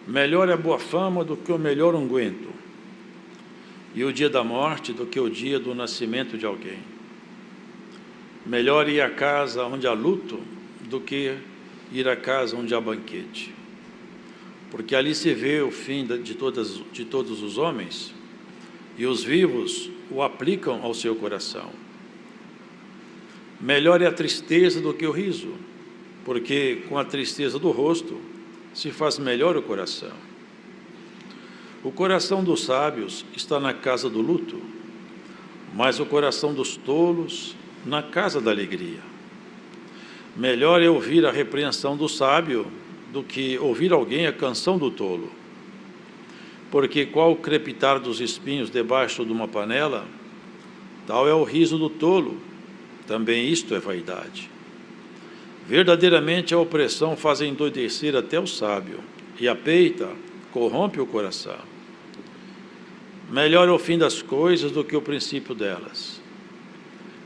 Melhor é a boa fama do que o melhor unguento, e o dia da morte do que o dia do nascimento de alguém. Melhor ir à casa onde há luto do que ir à casa onde há banquete, porque ali se vê o fim de todos os homens, e os vivos o aplicam ao seu coração. Melhor é a tristeza do que o riso, porque com a tristeza do rosto se faz melhor o coração. O coração dos sábios está na casa do luto, mas o coração dos tolos na casa da alegria. Melhor é ouvir a repreensão do sábio do que ouvir alguém a canção do tolo. Porque qual o crepitar dos espinhos debaixo de uma panela, tal é o riso do tolo, também isto é vaidade. Verdadeiramente a opressão faz endoidecer até o sábio, e a peita corrompe o coração. Melhor é o fim das coisas do que o princípio delas.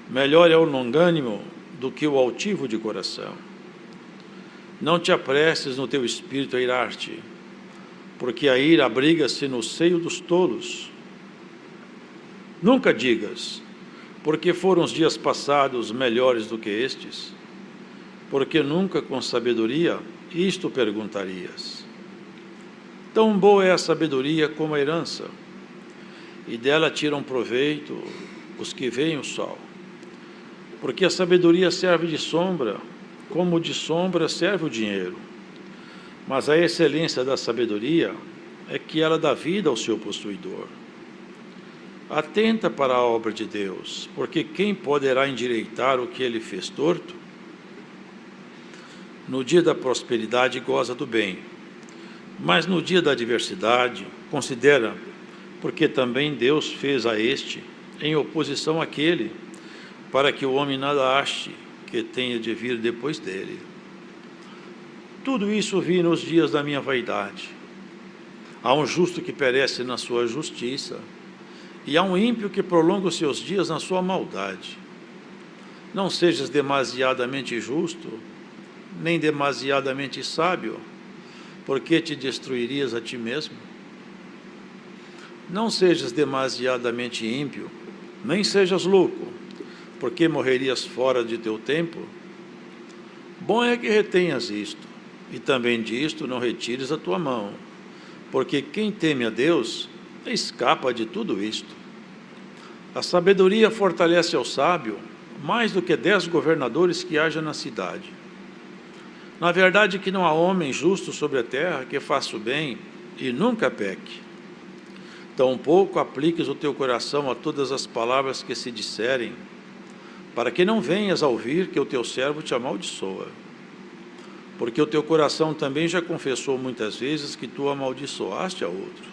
Melhor é o longânimo do que o altivo de coração. Não te apresses no teu espírito a irar-te, porque a ira abriga-se no seio dos tolos. Nunca digas, porque foram os dias passados melhores do que estes, porque nunca com sabedoria isto perguntarias. Tão boa é a sabedoria como a herança, e dela tiram proveito os que veem o sol. Porque a sabedoria serve de sombra, como de sombra serve o dinheiro. Mas a excelência da sabedoria é que ela dá vida ao seu possuidor. Atenta para a obra de Deus, porque quem poderá endireitar o que ele fez torto? No dia da prosperidade goza do bem, mas no dia da adversidade considera, porque também Deus fez a este, em oposição àquele, para que o homem nada ache que tenha de vir depois dele. Tudo isso vi nos dias da minha vaidade. Há um justo que perece na sua justiça, e há um ímpio que prolonga os seus dias na sua maldade. Não sejas demasiadamente justo, nem demasiadamente sábio, porque te destruirias a ti mesmo. Não sejas demasiadamente ímpio, nem sejas louco, porque morrerias fora de teu tempo. Bom é que retenhas isto, e também disto não retires a tua mão, porque quem teme a Deus escapa de tudo isto. A sabedoria fortalece ao sábio mais do que 10 governadores que haja na cidade. Na verdade que não há homem justo sobre a terra que faça o bem e nunca peque. Tampouco apliques o teu coração a todas as palavras que se disserem, para que não venhas a ouvir que o teu servo te amaldiçoa. Porque o teu coração também já confessou muitas vezes que tu amaldiçoaste a outros.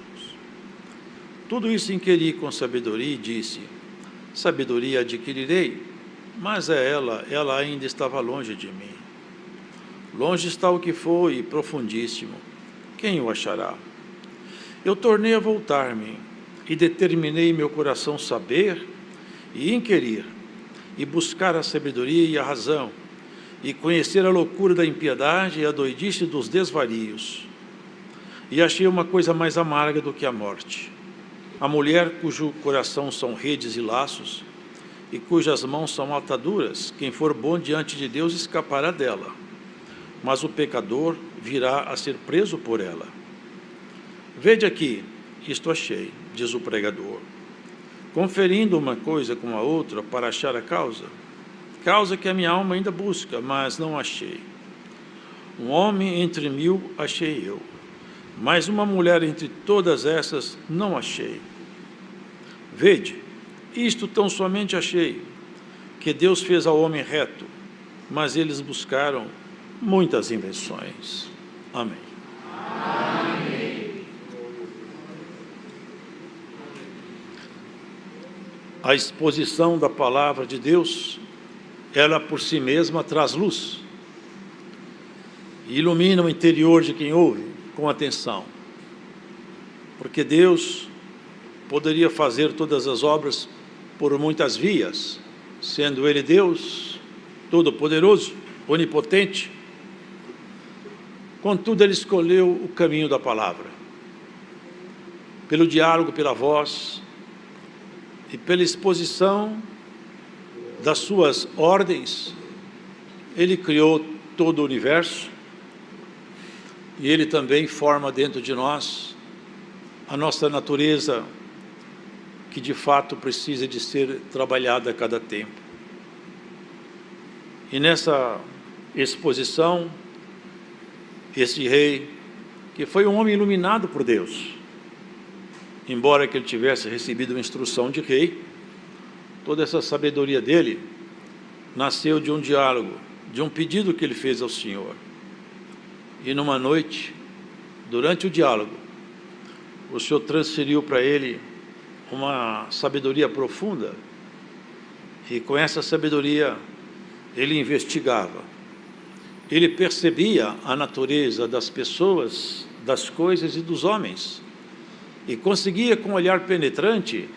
Tudo isso inquiri com sabedoria e disse, sabedoria adquirirei, mas ela ainda estava longe de mim. Longe está o que foi, profundíssimo, quem o achará? Eu tornei a voltar-me, e determinei meu coração saber e inquirir, e buscar a sabedoria e a razão, e conhecer a loucura da impiedade e a doidice dos desvarios. E achei uma coisa mais amarga do que a morte. A mulher cujo coração são redes e laços, e cujas mãos são ataduras, quem for bom diante de Deus escapará dela, mas o pecador virá a ser preso por ela. Vede aqui, isto achei, diz o pregador, conferindo uma coisa com a outra para achar a causa que a minha alma ainda busca, mas não achei. Um homem entre 1000 achei eu, mas uma mulher entre todas essas não achei. Vede, isto tão somente achei, que Deus fez ao homem reto, mas eles buscaram muitas invenções. Amém. Amém. A exposição da palavra de Deus, ela por si mesma traz luz, e ilumina o interior de quem ouve com atenção, porque Deus poderia fazer todas as obras por muitas vias, sendo Ele Deus, Todo-Poderoso, Onipotente, Contudo, ele escolheu o caminho da palavra. Pelo diálogo, pela voz e pela exposição das suas ordens, ele criou todo o universo e ele também forma dentro de nós a nossa natureza, que de fato precisa de ser trabalhada a cada tempo. E nessa exposição, esse rei, que foi um homem iluminado por Deus, embora que ele tivesse recebido uma instrução de rei, toda essa sabedoria dele nasceu de um diálogo, de um pedido que ele fez ao Senhor. E numa noite, durante o diálogo, o Senhor transferiu para ele uma sabedoria profunda, e com essa sabedoria ele investigava, ele percebia a natureza das pessoas, das coisas e dos homens, e conseguia com um olhar penetrante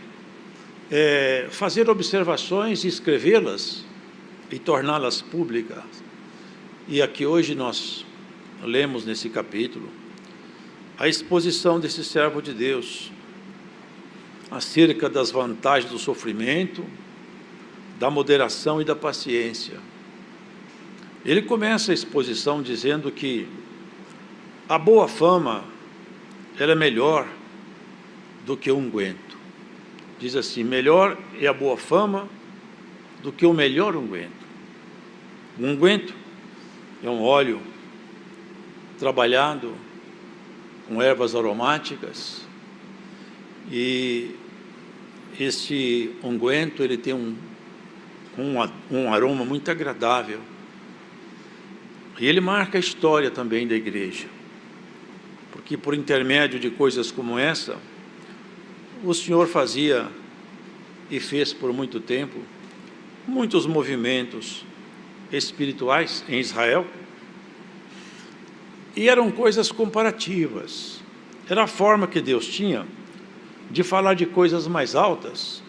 fazer observações e escrevê-las e torná-las públicas. E aqui hoje nós lemos nesse capítulo a exposição desse servo de Deus acerca das vantagens do sofrimento, da moderação e da paciência. Ele começa a exposição dizendo que a boa fama, ela é melhor do que o unguento. Diz assim: melhor é a boa fama do que o melhor unguento. O unguento é um óleo trabalhado com ervas aromáticas, e esse unguento ele tem um aroma muito agradável, e ele marca a história também da igreja, porque por intermédio de coisas como essa, o Senhor fazia e fez por muito tempo muitos movimentos espirituais em Israel, e eram coisas comparativas. Era a forma que Deus tinha de falar de coisas mais altas,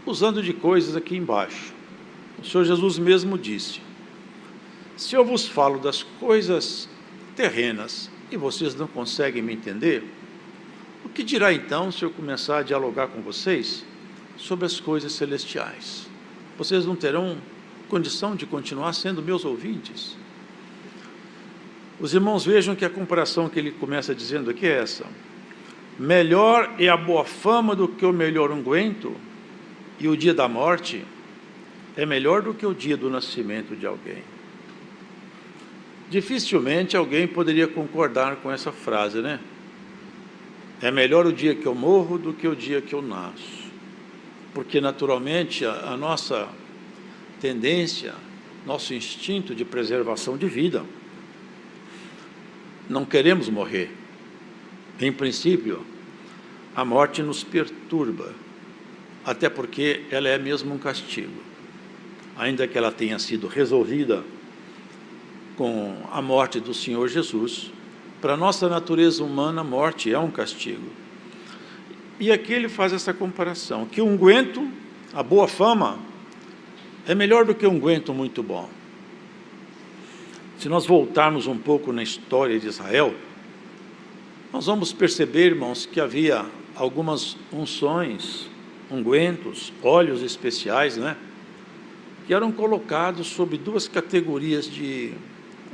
usando de coisas aqui embaixo. O Senhor Jesus mesmo disse: se eu vos falo das coisas terrenas e vocês não conseguem me entender, o que dirá então se eu começar a dialogar com vocês sobre as coisas celestiais? Vocês não terão condição de continuar sendo meus ouvintes? Os irmãos vejam que a comparação que ele começa dizendo aqui é essa: melhor é a boa fama do que o melhor unguento, e o dia da morte é melhor do que o dia do nascimento de alguém. Dificilmente alguém poderia concordar com essa frase, né? É melhor o dia que eu morro do que o dia que eu nasço. Porque naturalmente a nossa tendência, nosso instinto de preservação de vida, não queremos morrer. Em princípio, a morte nos perturba, até porque ela é mesmo um castigo. Ainda que ela tenha sido resolvida com a morte do Senhor Jesus, para a nossa natureza humana, a morte é um castigo. E aqui ele faz essa comparação, que o unguento, a boa fama, é melhor do que um unguento muito bom. Se nós voltarmos um pouco na história de Israel, nós vamos perceber, irmãos, que havia algumas unções, ungüentos, óleos especiais, né, que eram colocados sobre duas categorias de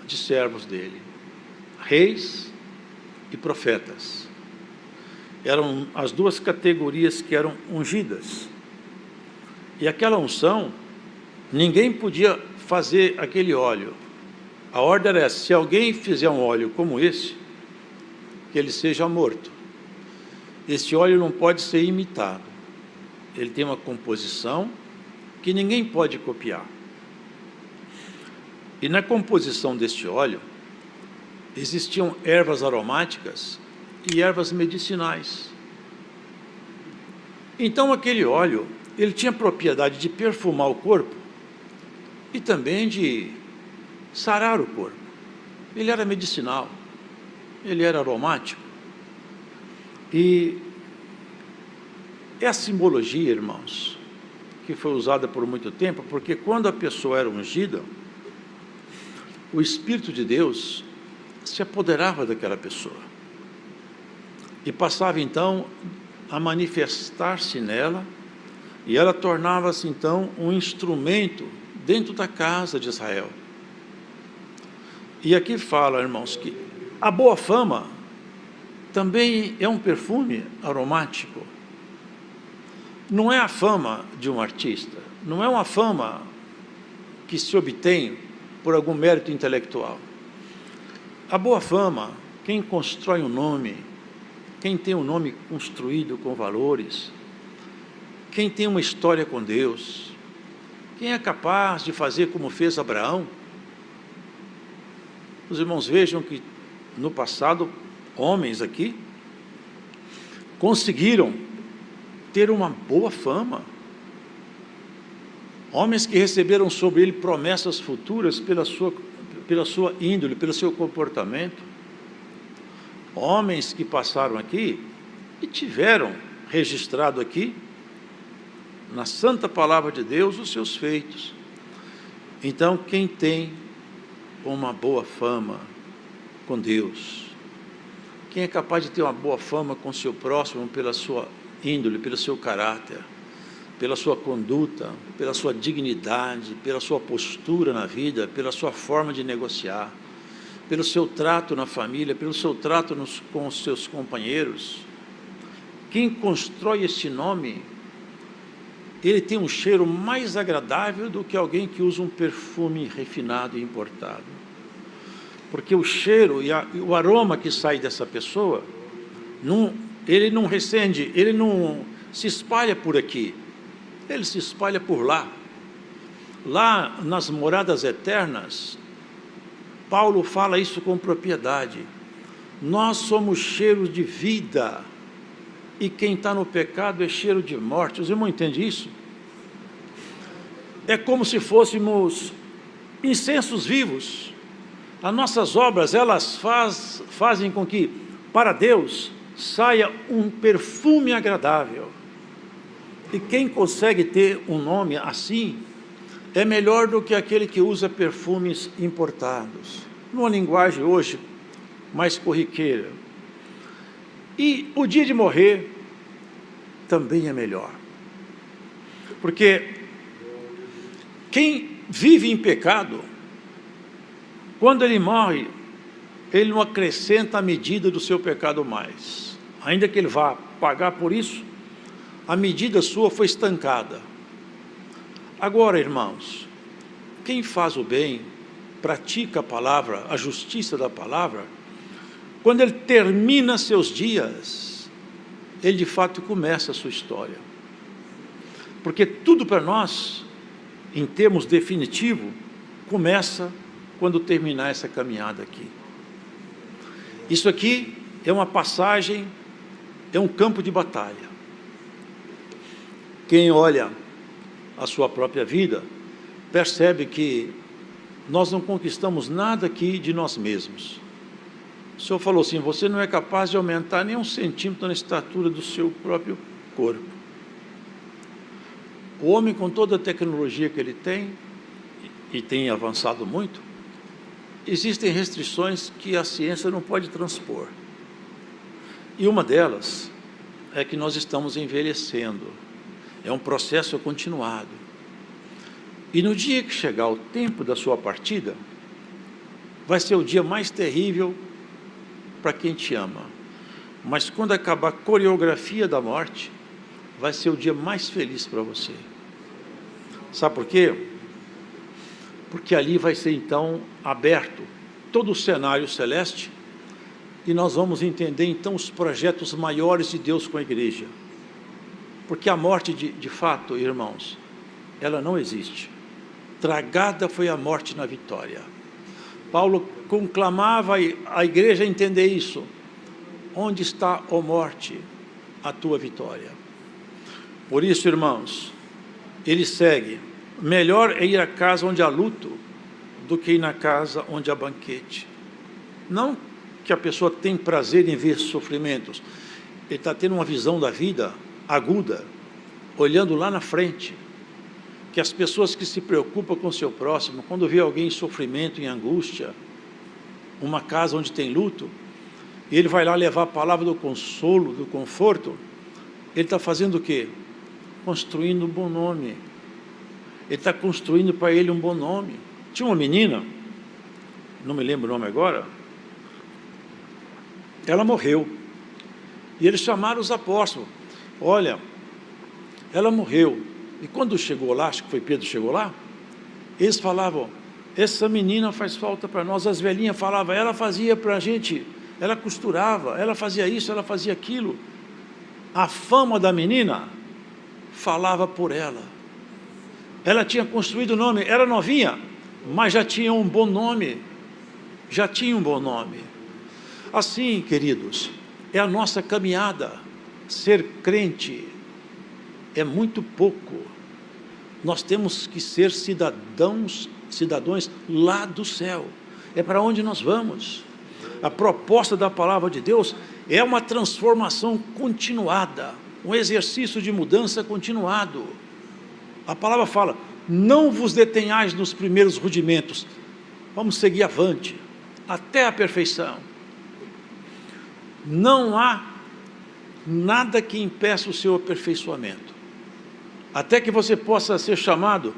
servos dele: reis e profetas. Eram as duas categorias que eram ungidas. E aquela unção, ninguém podia fazer aquele óleo. A ordem era essa: se alguém fizer um óleo como esse, que ele seja morto. Esse óleo não pode ser imitado. Ele tem uma composição que ninguém pode copiar. E na composição deste óleo, existiam ervas aromáticas e ervas medicinais. Então aquele óleo, ele tinha a propriedade de perfumar o corpo e também de sarar o corpo. Ele era medicinal, ele era aromático. E é a simbologia, irmãos, que foi usada por muito tempo, porque quando a pessoa era ungida, o Espírito de Deus se apoderava daquela pessoa e passava então a manifestar-se nela, e ela tornava-se então um instrumento dentro da casa de Israel. E aqui fala, irmãos, que a boa fama também é um perfume aromático. Não é a fama de um artista, não é uma fama que se obtém por algum mérito intelectual. A boa fama, quem constrói um nome, quem tem um nome construído com valores, quem tem uma história com Deus, quem é capaz de fazer como fez Abraão. Os irmãos vejam que no passado, homens aqui conseguiram ter uma boa fama. Homens que receberam sobre ele promessas futuras pela sua índole, pelo seu comportamento. Homens que passaram aqui e tiveram registrado aqui, na santa palavra de Deus, os seus feitos. Então, quem tem uma boa fama com Deus, quem é capaz de ter uma boa fama com seu próximo pela sua índole, pelo seu caráter, pela sua conduta, pela sua dignidade, pela sua postura na vida, pela sua forma de negociar, pelo seu trato na família, pelo seu trato com os seus companheiros. Quem constrói esse nome, ele tem um cheiro mais agradável do que alguém que usa um perfume refinado e importado. Porque o cheiro e o aroma que sai dessa pessoa, ele não recende, ele não se espalha por aqui, ele se espalha por lá. Lá nas moradas eternas, Paulo fala isso com propriedade. Nós somos cheiros de vida, e quem está no pecado é cheiro de morte. Os irmãos entendem isso? É como se fôssemos incensos vivos. As nossas obras, elas fazem com que, para Deus, saia um perfume agradável. E quem consegue ter um nome assim, é melhor do que aquele que usa perfumes importados. Numa linguagem hoje mais corriqueira. E o dia de morrer também é melhor. Porque quem vive em pecado, quando ele morre, ele não acrescenta a medida do seu pecado mais. Ainda que ele vá pagar por isso, a medida sua foi estancada. Agora, irmãos, quem faz o bem, pratica a palavra, a justiça da palavra, quando ele termina seus dias, ele de fato começa a sua história. Porque tudo para nós, em termos definitivos, começa quando terminar essa caminhada aqui. Isso aqui é uma passagem, é um campo de batalha. Quem olha a sua própria vida, percebe que nós não conquistamos nada aqui de nós mesmos. O Senhor falou assim, você não é capaz de aumentar nem 1 centímetro na estatura do seu próprio corpo. O homem, com toda a tecnologia que ele tem, e tem avançado muito, existem restrições que a ciência não pode transpor. E uma delas é que nós estamos envelhecendo. É um processo continuado. E no dia que chegar o tempo da sua partida, vai ser o dia mais terrível para quem te ama. Mas quando acabar a coreografia da morte, vai ser o dia mais feliz para você. Sabe por quê? Porque ali vai ser então aberto todo o cenário celeste e nós vamos entender então os projetos maiores de Deus com a igreja. Porque a morte de fato, irmãos, ela não existe. Tragada foi a morte na vitória. Paulo conclamava a igreja a entender isso. Onde está, ó morte, a tua vitória? Por isso, irmãos, ele segue. Melhor é ir à casa onde há luto do que ir na casa onde há banquete. Não que a pessoa tem prazer em ver sofrimentos. Ele está tendo uma visão da vida aguda, olhando lá na frente. Que as pessoas que se preocupam com o seu próximo, quando vê alguém em sofrimento, em angústia, uma casa onde tem luto, e ele vai lá levar a palavra do consolo, do conforto, ele está fazendo o quê? Construindo um bom nome. Ele está construindo para ele um bom nome. Tinha uma menina, não me lembro o nome agora, ela morreu. E eles chamaram os apóstolos. Olha, ela morreu. E quando chegou lá, acho que foi Pedro que chegou lá, eles falavam, essa menina faz falta para nós. As velhinhas falavam, ela fazia para a gente, ela costurava, ela fazia isso, ela fazia aquilo. A fama da menina falava por ela. Ela tinha construído o nome, era novinha, mas já tinha um bom nome. Já tinha um bom nome. Assim, queridos, é a nossa caminhada. Ser crente é muito pouco. Nós temos que ser cidadãos lá do céu. É para onde nós vamos. A proposta da palavra de Deus é uma transformação continuada, um exercício de mudança continuado. A palavra fala, não vos detenhais nos primeiros rudimentos, vamos seguir avante, até a perfeição. Não há nada que impeça o seu aperfeiçoamento, até que você possa ser chamado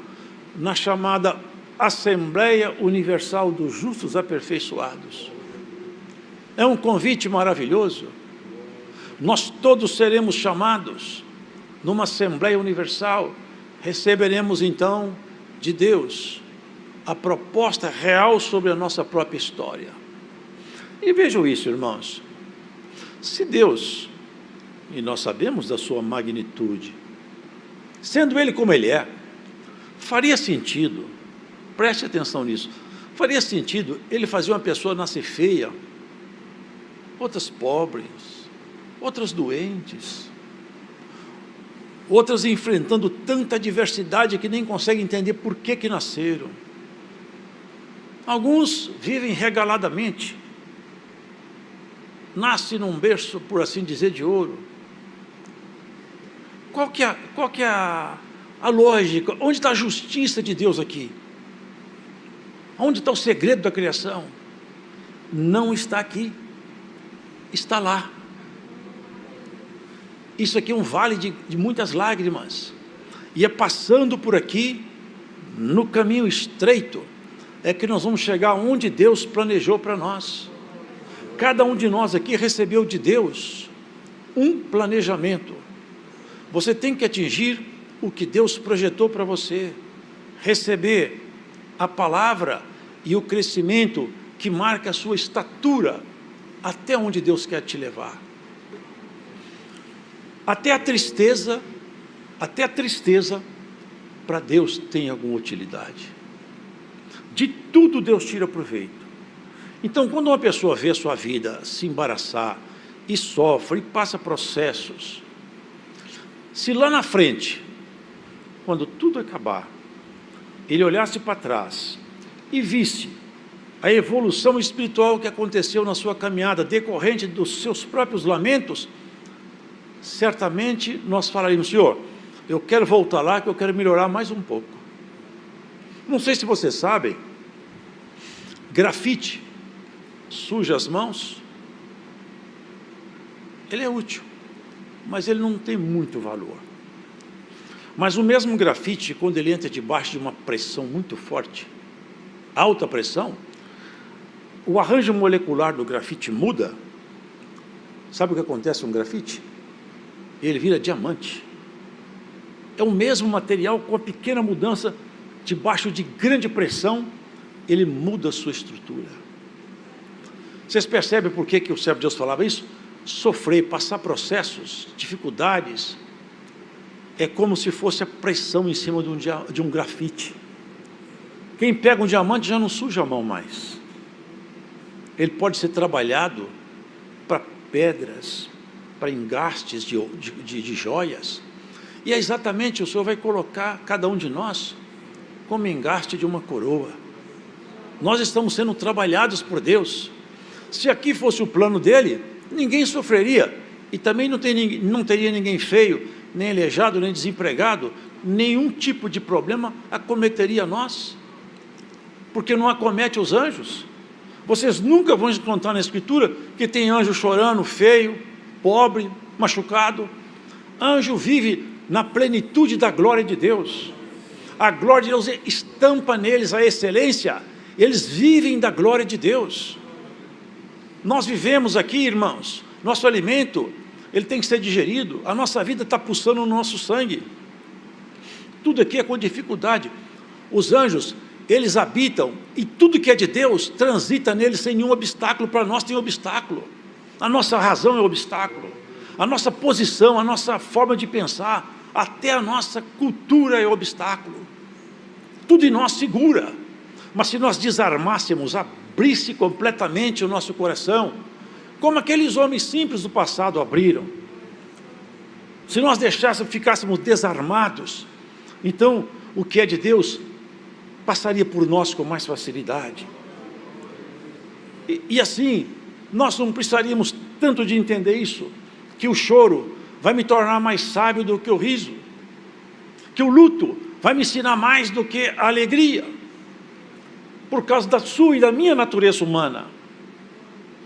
na chamada Assembleia Universal dos Justos Aperfeiçoados. É um convite maravilhoso. Nós todos seremos chamados numa Assembleia Universal. Receberemos então de Deus a proposta real sobre a nossa própria história. E vejam isso, irmãos. Se Deus, e nós sabemos da sua magnitude, sendo Ele como Ele é, faria sentido, preste atenção nisso, faria sentido Ele fazer uma pessoa nascer feia, outras pobres, outras doentes, outras enfrentando tanta adversidade que nem conseguem entender por que nasceram. Alguns vivem regaladamente, nascem num berço, por assim dizer, de ouro. Qual que é a lógica? Onde está a justiça de Deus aqui? Onde está o segredo da criação? Não está aqui, está lá. Isso aqui é um vale de muitas lágrimas, e é passando por aqui, no caminho estreito, é que nós vamos chegar onde Deus planejou para nós. Cada um de nós aqui recebeu de Deus um planejamento. Você tem que atingir o que Deus projetou para você, receber a palavra e o crescimento que marca a sua estatura, até onde Deus quer te levar. Até a tristeza para Deus tem alguma utilidade. De tudo Deus tira proveito. Então, quando uma pessoa vê a sua vida se embaraçar, e sofre, e passa processos, se lá na frente, quando tudo acabar, ele olhasse para trás e visse a evolução espiritual que aconteceu na sua caminhada, decorrente dos seus próprios lamentos, certamente nós falaríamos, Senhor, eu quero voltar lá, que eu quero melhorar mais um pouco. Não sei se vocês sabem, grafite suja as mãos, ele é útil, mas ele não tem muito valor. Mas o mesmo grafite, quando ele entra debaixo de uma pressão muito forte, alta pressão, o arranjo molecular do grafite muda. Sabe o que acontece com o grafite? Ele vira diamante. É o mesmo material, com a pequena mudança, debaixo de grande pressão, ele muda a sua estrutura. Vocês percebem por que o servo de Deus falava isso? Sofrer, passar processos, dificuldades, é como se fosse a pressão em cima de um grafite. Quem pega um diamante já não suja a mão mais. Ele pode ser trabalhado para pedras, para engastes de joias, e é exatamente, o Senhor vai colocar cada um de nós como engaste de uma coroa. Nós estamos sendo trabalhados por Deus. Se aqui fosse o plano dele, ninguém sofreria, e também não teria ninguém feio, nem aleijado, nem desempregado, nenhum tipo de problema acometeria nós, porque não acomete os anjos. Vocês nunca vão encontrar na Escritura que tem anjo chorando, feio, pobre, machucado. Anjo vive na plenitude da glória de Deus. A glória de Deus estampa neles a excelência. Eles vivem da glória de Deus. Nós vivemos aqui, irmãos, nosso alimento, ele tem que ser digerido. A nossa vida está pulsando no nosso sangue. Tudo aqui é com dificuldade. Os anjos, eles habitam, e tudo que é de Deus transita neles sem nenhum obstáculo. Para nós tem obstáculo. A nossa razão é obstáculo. A nossa posição, a nossa forma de pensar, até a nossa cultura é obstáculo. Tudo em nós segura. Mas se nós desarmássemos, abrisse completamente o nosso coração, como aqueles homens simples do passado abriram, se nós ficássemos desarmados, então o que é de Deus passaria por nós com mais facilidade. E assim, nós não precisaríamos tanto de entender isso, que o choro vai me tornar mais sábio do que o riso, que o luto vai me ensinar mais do que a alegria, por causa da sua e da minha natureza humana.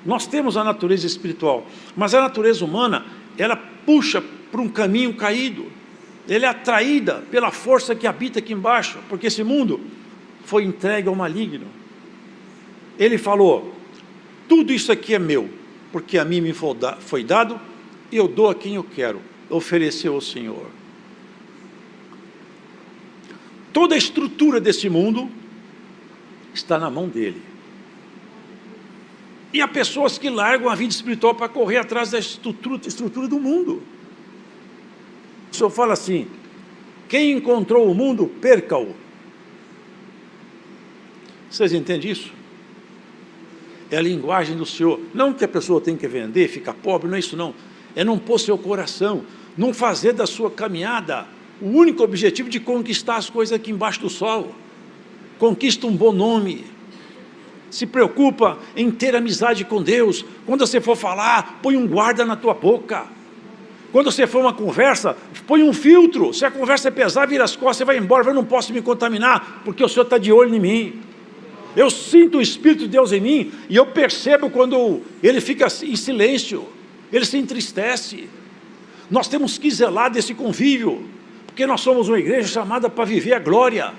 Nós temos a natureza espiritual, mas a natureza humana, ela puxa para um caminho caído, ela é atraída pela força que habita aqui embaixo, porque esse mundo foi entregue ao maligno. Ele falou, tudo isso aqui é meu, porque a mim me foi dado, e eu dou a quem eu quero, ofereceu ao Senhor. Toda a estrutura desse mundo está na mão dele. E há pessoas que largam a vida espiritual para correr atrás da estrutura do mundo. O Senhor fala assim, quem encontrou o mundo, perca-o. Vocês entendem isso? É a linguagem do Senhor. Não que a pessoa tem que vender, ficar pobre, não é isso não. É não pôr seu coração, não fazer da sua caminhada o único objetivo de conquistar as coisas aqui embaixo do sol. Conquista um bom nome. Se preocupa em ter amizade com Deus. Quando você for falar, põe um guarda na tua boca. Quando você for uma conversa, põe um filtro. Se a conversa é pesada, vira as costas, você vai embora. Eu não posso me contaminar, porque o Senhor está de olho em mim. Eu sinto o Espírito de Deus em mim, e eu percebo quando ele fica em silêncio, ele se entristece. Nós temos que zelar desse convívio, porque nós somos uma igreja chamada para viver a glória.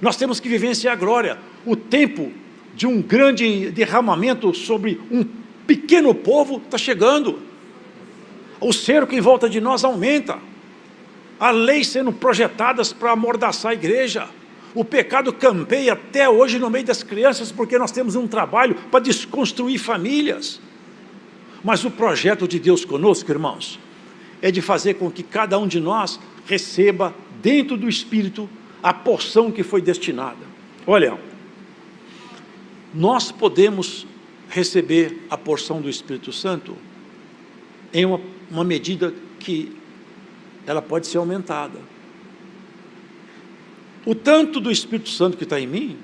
Nós temos que vivenciar a glória. O tempo de um grande derramamento sobre um pequeno povo está chegando. O cerco em volta de nós aumenta. Há leis sendo projetadas para amordaçar a igreja. O pecado campeia até hoje no meio das crianças, porque nós temos um trabalho para desconstruir famílias. Mas o projeto de Deus conosco, irmãos, é de fazer com que cada um de nós receba dentro do Espírito a porção que foi destinada. Olha, nós podemos receber a porção do Espírito Santo em uma medida que ela pode ser aumentada. O tanto do Espírito Santo que está em mim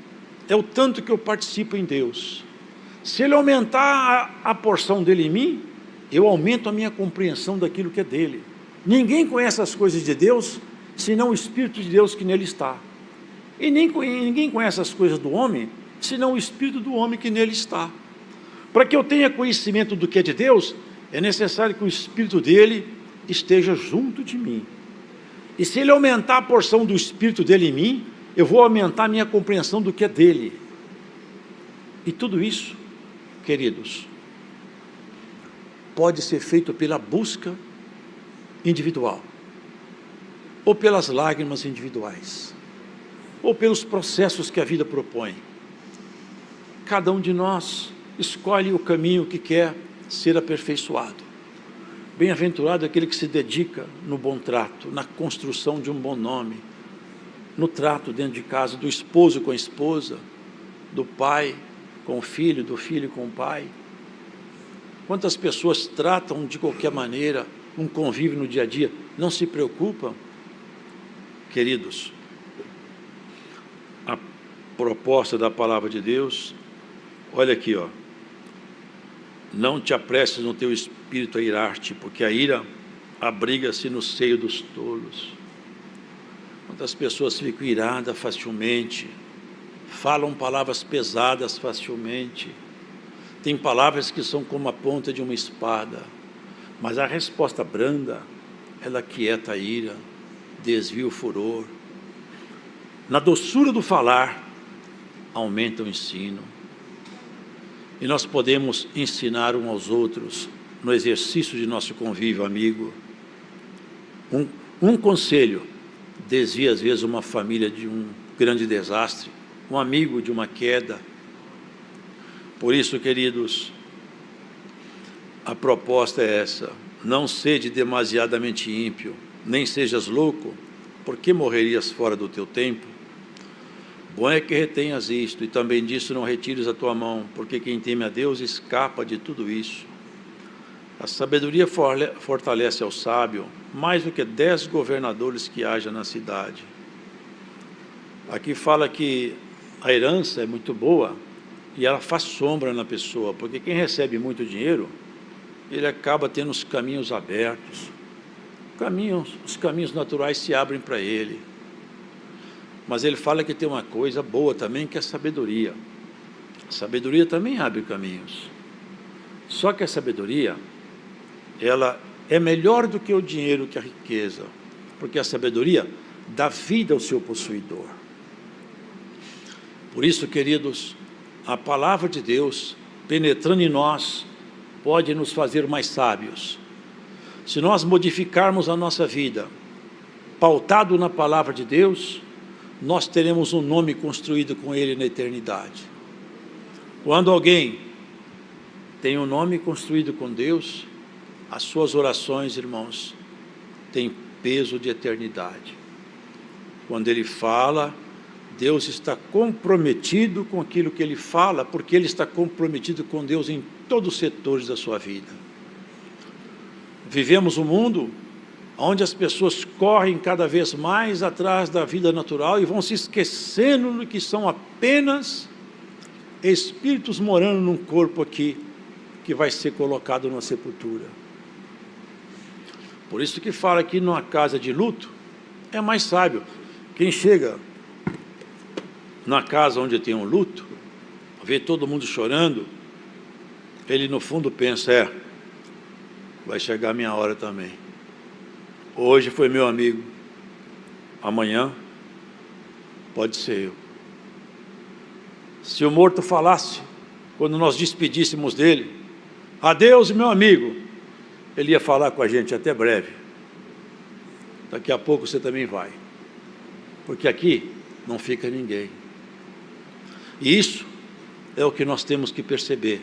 é o tanto que eu participo em Deus. Se ele aumentar a porção dele em mim, eu aumento a minha compreensão daquilo que é dele. Ninguém conhece as coisas de Deus, senão o Espírito de Deus que nele está. E ninguém conhece as coisas do homem, senão o Espírito do homem que nele está. Para que eu tenha conhecimento do que é de Deus, é necessário que o Espírito dele esteja junto de mim. E se ele aumentar a porção do Espírito dele em mim, eu vou aumentar a minha compreensão do que é dele. E tudo isso, queridos, pode ser feito pela busca individual, ou pelas lágrimas individuais, ou pelos processos que a vida propõe. Cada um de nós escolhe o caminho que quer ser aperfeiçoado. Bem-aventurado aquele que se dedica no bom trato, na construção de um bom nome, no trato dentro de casa, do esposo com a esposa, do pai com o filho, do filho com o pai. Quantas pessoas tratam de qualquer maneira um convívio no dia a dia, não se preocupam? Queridos, a proposta da palavra de Deus, olha aqui, ó. Não te apresses no teu espírito a irar-te, porque a ira abriga-se no seio dos tolos. Quantas pessoas ficam iradas facilmente, falam palavras pesadas facilmente, Tem palavras que são como a ponta de uma espada, mas a resposta branda, ela quieta a ira, desvia o furor. Na doçura do falar, aumenta o ensino. E nós podemos ensinar uns aos outros no exercício de nosso convívio amigo. Um conselho desvia às vezes uma família de um grande desastre, um amigo de uma queda. Por isso, queridos, a proposta é essa: não sede demasiadamente ímpio, nem sejas louco, porque morrerias fora do teu tempo. Bom é que retenhas isto, e também disso não retires a tua mão, porque quem teme a Deus escapa de tudo isso. A sabedoria fortalece ao sábio, mais do que 10 governadores que haja na cidade. Aqui fala que a herança é muito boa, e ela faz sombra na pessoa, porque quem recebe muito dinheiro, ele acaba tendo os caminhos abertos, os caminhos naturais se abrem para ele. Mas ele fala que tem uma coisa boa também, que é a sabedoria. A sabedoria também abre caminhos. Só que a sabedoria, ela é melhor do que o dinheiro, que a riqueza, porque a sabedoria dá vida ao seu possuidor. Por isso, queridos, a palavra de Deus, penetrando em nós, pode nos fazer mais sábios. Se nós modificarmos a nossa vida, pautado na palavra de Deus, nós teremos um nome construído com Ele na eternidade. Quando alguém tem um nome construído com Deus, as suas orações, irmãos, têm peso de eternidade. Quando ele fala, Deus está comprometido com aquilo que ele fala, porque ele está comprometido com Deus em todos os setores da sua vida. Vivemos um mundo onde as pessoas correm cada vez mais atrás da vida natural e vão se esquecendo de que são apenas espíritos morando num corpo aqui, que vai ser colocado na sepultura. Por isso que fala que numa casa de luto, é mais sábio. Quem chega na casa onde tem um luto, vê todo mundo chorando, ele no fundo pensa, vai chegar a minha hora também. Hoje foi meu amigo, amanhã pode ser eu. Se o morto falasse, quando nós despedíssemos dele, adeus meu amigo, ele ia falar com a gente até breve. Daqui a pouco você também vai, porque aqui não fica ninguém. E isso é o que nós temos que perceber.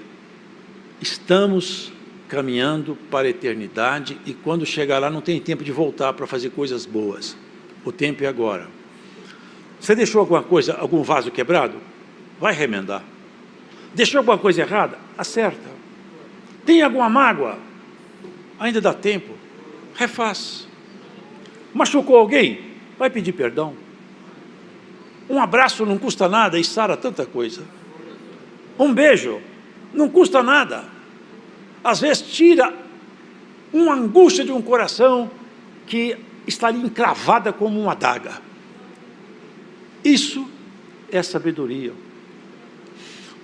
Estamos caminhando para a eternidade, e quando chegar lá não tem tempo de voltar para fazer coisas boas. O tempo é agora. Você deixou alguma coisa, algum vaso quebrado? Vai remendar. Deixou alguma coisa errada? Acerta. Tem alguma mágoa? Ainda dá tempo. Refaz. Machucou alguém? Vai pedir perdão. Um abraço não custa nada e sara tanta coisa. Um beijo não custa nada. Às vezes tira uma angústia de um coração que está ali encravada como uma adaga. Isso é sabedoria.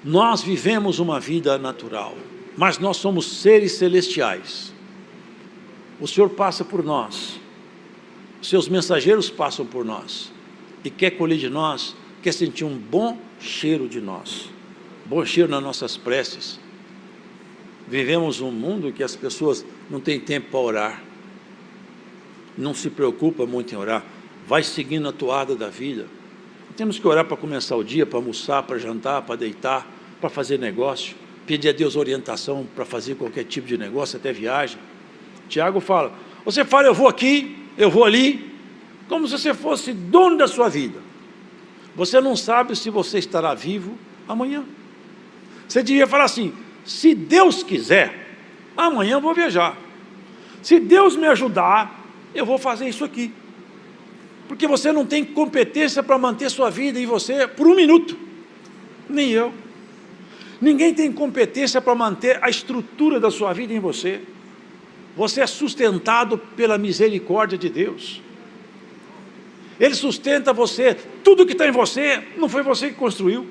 Nós vivemos uma vida natural, mas nós somos seres celestiais. O Senhor passa por nós, os seus mensageiros passam por nós, e quer colher de nós, quer sentir um bom cheiro de nós, bom cheiro nas nossas preces. Vivemos um mundo que as pessoas não têm tempo para orar, não se preocupa muito em orar, vai seguindo a toada da vida. Temos que orar para começar o dia, para almoçar, para jantar, para deitar, para fazer negócio, pedir a Deus orientação para fazer qualquer tipo de negócio, até viagem. Tiago fala, você fala eu vou aqui, eu vou ali, como se você fosse dono da sua vida. Você não sabe se você estará vivo amanhã. Você devia falar assim, se Deus quiser, amanhã eu vou viajar. Se Deus me ajudar, eu vou fazer isso aqui. Porque você não tem competência para manter sua vida em você por um minuto. Nem eu. Ninguém tem competência para manter a estrutura da sua vida em você. Você é sustentado pela misericórdia de Deus. Ele sustenta você. Tudo que está em você, não foi você que construiu.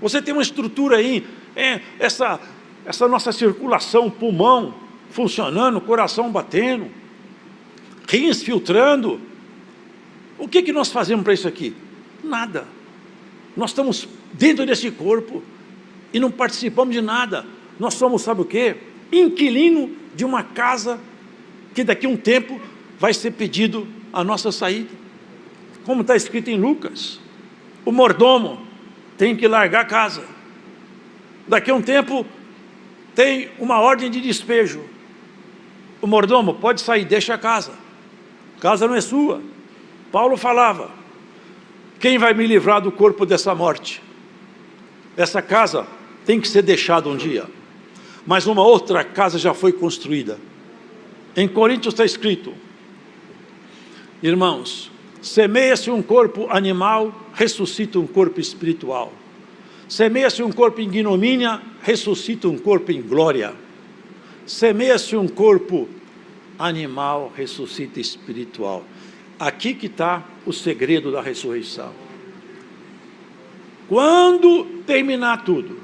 Você tem uma estrutura aí essa nossa circulação, pulmão funcionando, coração batendo, rins filtrando. O que nós fazemos para isso aqui? Nada. Nós estamos dentro desse corpo e não participamos de nada. Nós somos, sabe o quê? Inquilino de uma casa que daqui a um tempo vai ser pedido a nossa saída. Como está escrito em Lucas, o mordomo tem que largar a casa. Daqui a um tempo tem uma ordem de despejo. O mordomo pode sair, deixa a casa. A casa não é sua. Paulo falava: quem vai me livrar do corpo dessa morte? Essa casa tem que ser deixada um dia. Mas uma outra casa já foi construída. Em Coríntios está escrito: irmãos, semeia-se um corpo animal, ressuscita um corpo espiritual. Semeia-se um corpo em ignomínia, ressuscita um corpo em glória. Semeia-se um corpo animal, ressuscita espiritual. Aqui que está o segredo da ressurreição. Quando terminar tudo,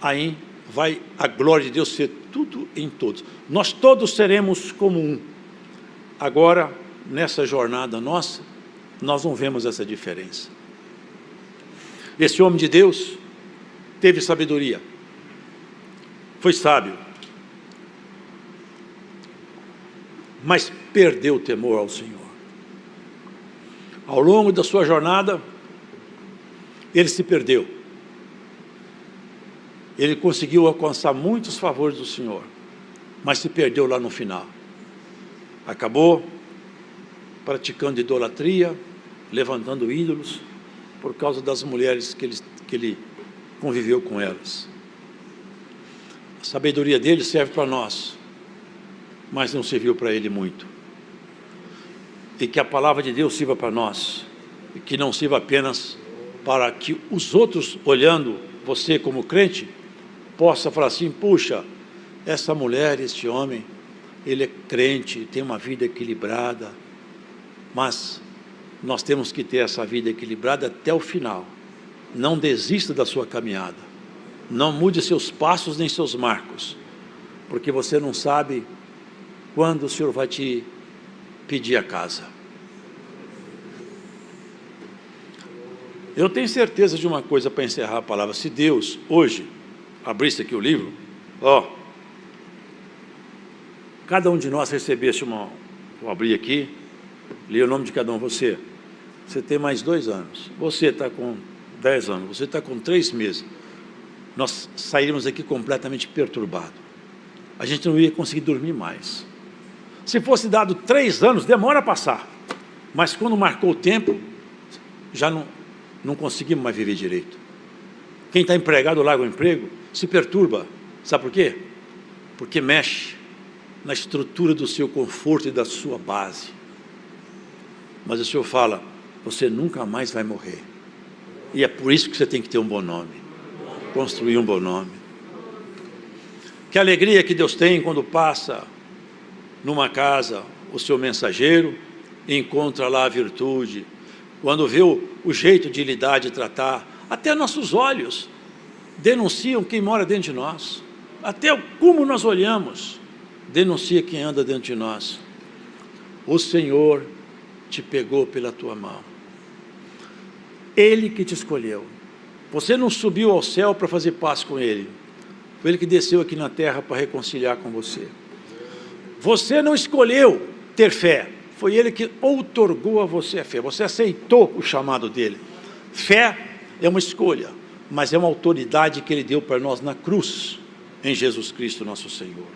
aí vai a glória de Deus ser tudo em todos. Nós todos seremos como um. Agora, nessa jornada nossa, nós não vemos essa diferença. Esse homem de Deus teve sabedoria, foi sábio, mas perdeu o temor ao Senhor. Ao longo da sua jornada, ele se perdeu. Ele conseguiu alcançar muitos favores do Senhor, mas se perdeu lá no final. Acabou praticando idolatria, levantando ídolos, por causa das mulheres que ele conviveu com elas. A sabedoria dele serve para nós, mas não serviu para ele muito. E que a palavra de Deus sirva para nós, e que não sirva apenas para que os outros, olhando você como crente, possa falar assim: puxa, essa mulher, este homem, ele é crente, tem uma vida equilibrada. Mas nós temos que ter essa vida equilibrada até o final. Não desista da sua caminhada, não mude seus passos nem seus marcos, porque você não sabe quando o Senhor vai te pedir a casa. Eu tenho certeza de uma coisa para encerrar a palavra: se Deus hoje abrisse aqui o livro, cada um de nós recebesse vou abrir aqui, ler o nome de cada um. Você tem mais 2 anos, você está com 10 anos, você está com 3 meses, nós sairíamos aqui completamente perturbados, a gente não ia conseguir dormir mais. Se fosse dado 3 anos, demora a passar, mas quando marcou o tempo, já não conseguimos mais viver direito. Quem está empregado larga o emprego, se perturba. Sabe por quê? Porque mexe na estrutura do seu conforto e da sua base. Mas o Senhor fala: você nunca mais vai morrer. E é por isso que você tem que ter um bom nome, construir um bom nome. Que alegria que Deus tem quando passa numa casa o seu mensageiro e encontra lá a virtude, quando vê o jeito de lidar, de tratar. Até nossos olhos denunciam quem mora dentro de nós, até como nós olhamos denuncia quem anda dentro de nós. O Senhor te pegou pela tua mão, Ele que te escolheu. Você não subiu ao céu para fazer paz com Ele, foi Ele que desceu aqui na terra para reconciliar com você. Você não escolheu ter fé, foi Ele que outorgou a você a fé. Você aceitou o chamado dEle. Fé é uma escolha, mas é uma autoridade que Ele deu para nós na cruz, em Jesus Cristo nosso Senhor.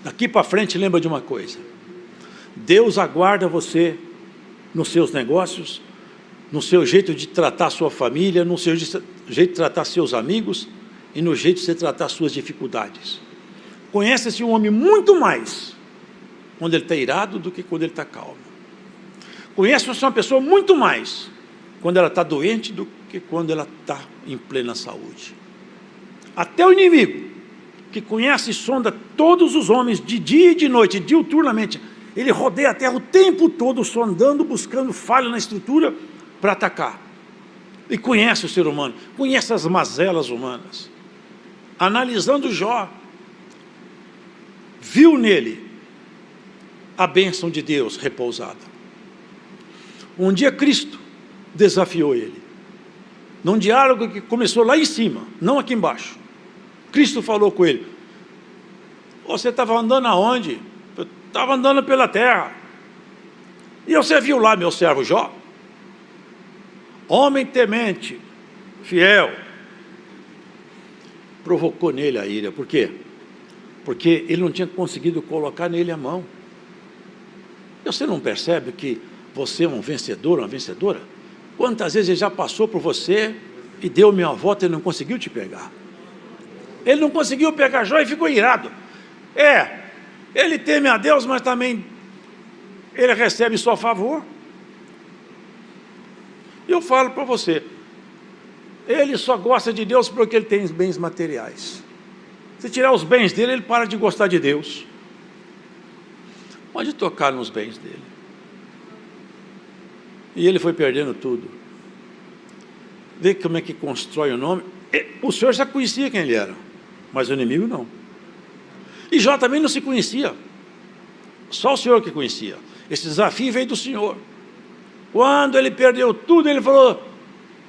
Daqui para frente, lembra de uma coisa: Deus aguarda você nos seus negócios, no seu jeito de tratar a sua família, no seu jeito de tratar seus amigos e no jeito de você tratar as suas dificuldades. Conhece-se um homem muito mais quando ele está irado do que quando ele está calmo. Conhece-se uma pessoa muito mais quando ela está doente do que quando ela está em plena saúde. Até o inimigo, que conhece e sonda todos os homens de dia e de noite, diuturnamente, ele rodeia a terra o tempo todo, sondando, buscando falha na estrutura para atacar. e conhece o ser humano, conhece as mazelas humanas. Analisando Jó, viu nele a bênção de Deus repousada. Um dia Cristo desafiou ele, num diálogo que começou lá em cima, não aqui embaixo. Cristo falou com ele: você estava andando aonde? Eu estava andando pela terra, e você viu lá meu servo Jó? Homem temente, fiel. Provocou nele a ira. Por quê? Porque ele não tinha conseguido colocar nele a mão. Você não percebe que você é um vencedor, uma vencedora? Quantas vezes ele já passou por você e deu meia volta e não conseguiu te pegar? Ele não conseguiu pegar Jó e ficou irado. Ele teme a Deus, mas também ele recebe só favor. Eu falo para você, ele só gosta de Deus porque ele tem bens materiais. Se tirar os bens dele, ele para de gostar de Deus. Pode tocar nos bens dele. E ele foi perdendo tudo. Vê como é que constrói o nome. O Senhor já conhecia quem ele era, mas o inimigo não. E Jó também não se conhecia. Só o Senhor que conhecia. Esse desafio veio do Senhor. Quando ele perdeu tudo, ele falou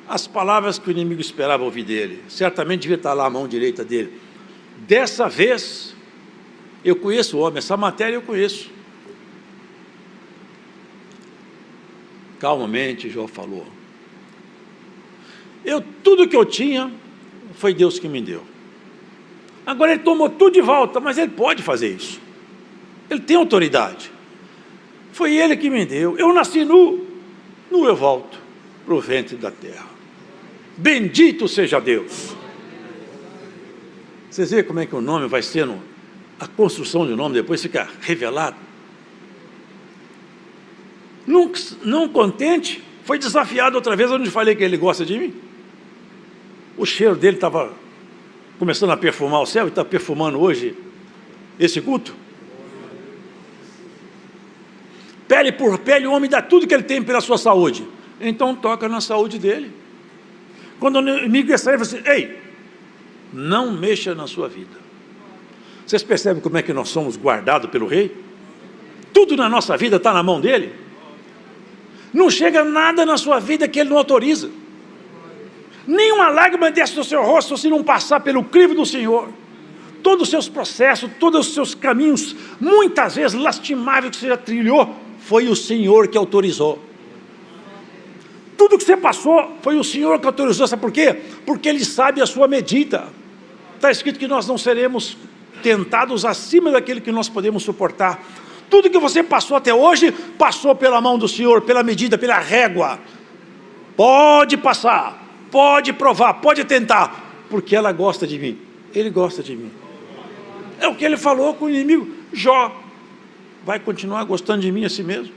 as palavras que o inimigo esperava ouvir dele. Certamente devia estar lá a mão direita dele. Dessa vez, eu conheço o homem, essa matéria eu conheço. Calmamente, Jó falou: tudo que eu tinha, foi Deus que me deu. Agora ele tomou tudo de volta, mas ele pode fazer isso. Ele tem autoridade. Foi ele que me deu. Eu nasci nu eu volto para o ventre da terra. Bendito seja Deus. Vocês veem como é que o nome vai sendo, a construção de um nome depois fica revelado. Não contente, foi desafiado outra vez, onde eu falei que ele gosta de mim. O cheiro dele estava começando a perfumar o céu, e está perfumando hoje esse culto. Pele por pele, o homem dá tudo que ele tem pela sua saúde. Então toca na saúde dele. Quando o inimigo sair, você diz: ei, não mexa na sua vida. Vocês percebem como é que nós somos guardados pelo rei? Tudo na nossa vida está na mão dele. Não chega nada na sua vida que ele não autoriza. Nenhuma lágrima desce do seu rosto se não passar pelo crivo do Senhor. Todos os seus processos, todos os seus caminhos, muitas vezes lastimáveis que você já trilhou, foi o Senhor que autorizou. Tudo que você passou, foi o Senhor que autorizou. Sabe por quê? Porque Ele sabe a sua medida. Está escrito que nós não seremos tentados acima daquele que nós podemos suportar. Tudo que você passou até hoje, passou pela mão do Senhor, pela medida, pela régua. Pode passar, pode provar, pode tentar, porque ela gosta de mim. Ele gosta de mim. É o que ele falou com o inimigo. Jó vai continuar gostando de mim assim mesmo?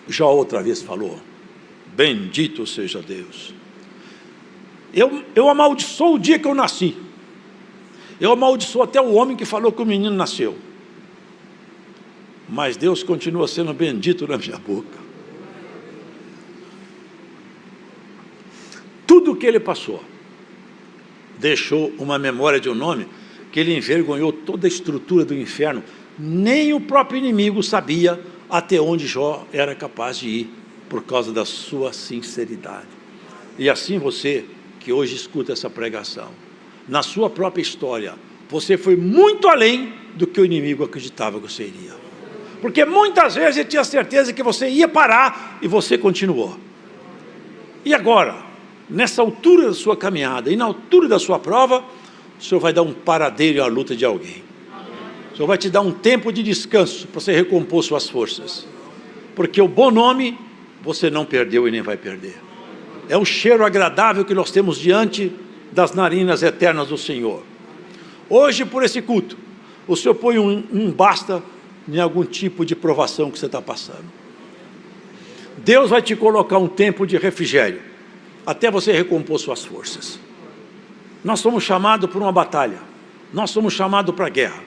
Jó outra vez falou: bendito seja Deus. Eu amaldiçoo o dia que eu nasci. Eu amaldiçoo até o homem que falou que o menino nasceu. Mas Deus continua sendo bendito na minha boca. Tudo que ele passou deixou uma memória de um nome que ele envergonhou toda a estrutura do inferno. Nem o próprio inimigo sabia até onde Jó era capaz de ir, por causa da sua sinceridade. E assim você, que hoje escuta essa pregação, na sua própria história, você foi muito além do que o inimigo acreditava que você iria. Porque muitas vezes ele tinha certeza que você ia parar e você continuou. E agora, nessa altura da sua caminhada e na altura da sua prova, o Senhor vai dar um paradeiro à luta de alguém. O Senhor vai te dar um tempo de descanso para você recompor suas forças. Porque o bom nome você não perdeu e nem vai perder. É um cheiro agradável que nós temos diante das narinas eternas do Senhor. Hoje, por esse culto, o Senhor põe um basta em algum tipo de provação que você está passando. Deus vai te colocar um tempo de refrigério, até você recompor suas forças. Nós somos chamados para uma batalha, nós somos chamados para a guerra,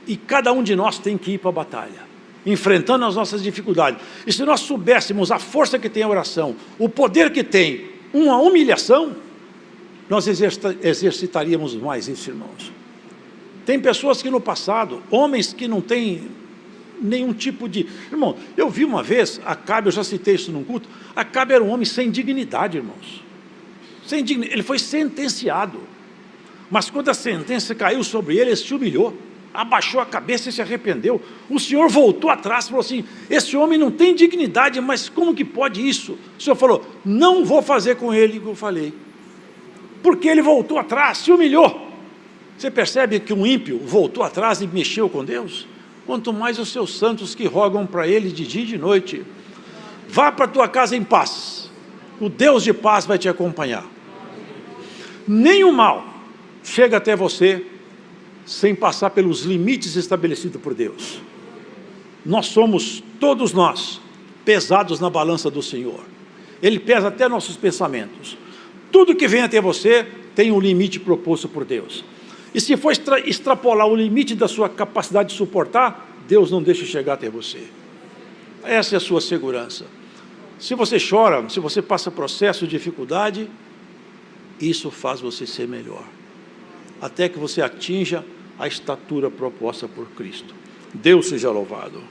e cada um de nós tem que ir para a batalha. enfrentando as nossas dificuldades. E se nós soubéssemos a força que tem a oração, o poder que tem uma humilhação, nós exercitaríamos mais isso, irmãos. Tem pessoas que no passado, homens que não têm nenhum tipo de... Irmão, eu vi uma vez, Acabe, eu já citei isso num culto, Acabe era um homem sem dignidade, irmãos. Sem dignidade. Ele foi sentenciado. Mas quando a sentença caiu sobre ele, ele se humilhou, abaixou a cabeça e se arrependeu. O Senhor voltou atrás e falou assim, esse homem não tem dignidade, mas como que pode isso? O Senhor falou, não vou fazer com ele o que eu falei. Porque ele voltou atrás, se humilhou. Você percebe que um ímpio voltou atrás e mexeu com Deus? Quanto mais os seus santos que rogam para ele de dia e de noite. Vá para a tua casa em paz. O Deus de paz vai te acompanhar. Nenhum mal chega até você sem passar pelos limites estabelecidos por Deus. Nós somos, todos nós, pesados na balança do Senhor. Ele pesa até nossos pensamentos. Tudo que vem até você tem um limite proposto por Deus. E se for extrapolar o limite da sua capacidade de suportar, Deus não deixa chegar até você. Essa é a sua segurança. Se você chora, se você passa processo de dificuldade, isso faz você ser melhor. Até que você atinja a estatura proposta por Cristo. Deus seja louvado.